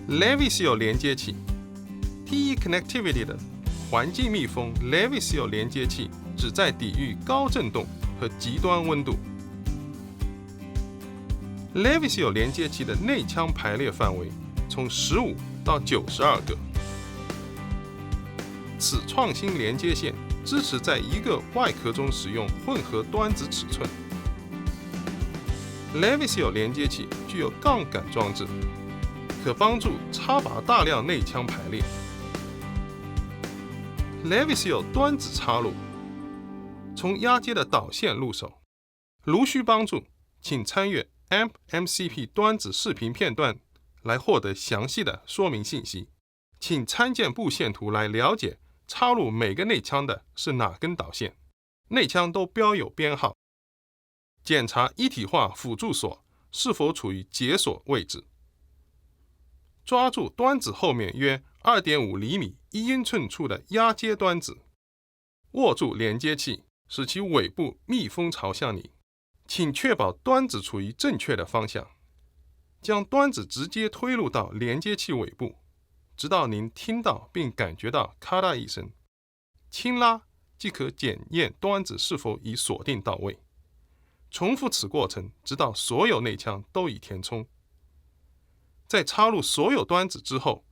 Levi-Seal 连接器 TE Connectivity 的环境密封 Levi-Seal 连接器旨在抵御高振动和极端温度。Levi-Seal 连接器的内腔排列范围从15到92个。此创新连接线支持在一个外壳中使用混合端子尺寸。Levi-Seal 连接器具有杠杆装置，可帮助插拔大量内腔排列。Levi-Seal 端子插入，从压接的导线入手。如需帮助，请参阅 AMP-MCP 端子视频片段来获得详细的说明信息。请参见布线图来了解插入每个内腔的是哪根导线，内腔都标有编号。检查一体化辅助锁是否处于解锁位置。抓住端子后面约 2.5 厘米1英寸处的压接端子，握住连接器，使其尾部密封朝向你。请确保端子处于正确的方向，将端子直接推入到连接器尾部，直到您听到并感觉到咔嗒一声。轻拉即可检验端子是否已锁定到位。重复此过程，直到所有内腔都已填充。在插入所有端子之后，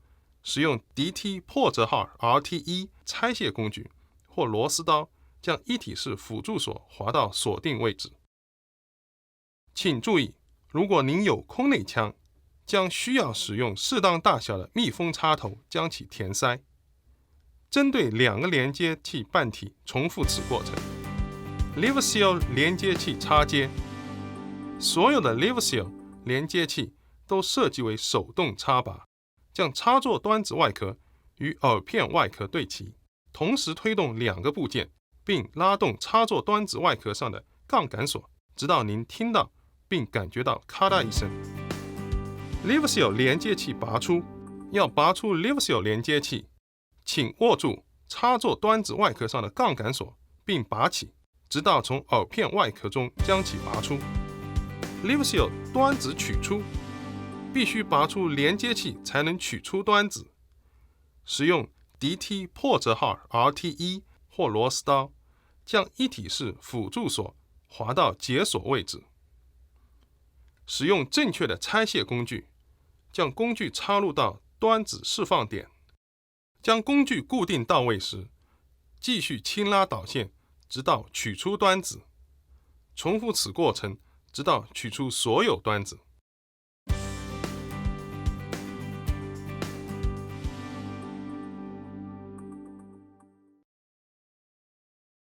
使用 DT 破折号 RT1 拆卸工具或螺丝刀将一体式辅助锁滑到锁定位置。请注意，如果您有空内腔，将需要使用适当大小的密封插头将其填塞。针对2个连接器半体重复此过程。Levi-Seal 连接器插接，所有的 Levi-Seal 连接器都设计为手动插拔，将插座端子外壳与耳片外壳对齐，同时推动2个部件，并拉动插座端子外壳上的杠杆锁，直到您听到并感觉到咔嗒一声。Levi-Seal 连接器拔出，要拔出 Levi-Seal 连接器，请握住插座端子外壳上的杠杆锁，并拔起，直到从耳片外壳中将其拔出。Levi-Seal 端子取出，必须拔出连接器才能取出端子。使用 DT 破折号 RT1 或螺丝刀，将一体式辅助锁滑到解锁位置。使用正确的拆卸工具，将工具插入到端子释放点。将工具固定到位时，继续轻拉导线，直到取出端子。重复此过程，直到取出所有端子。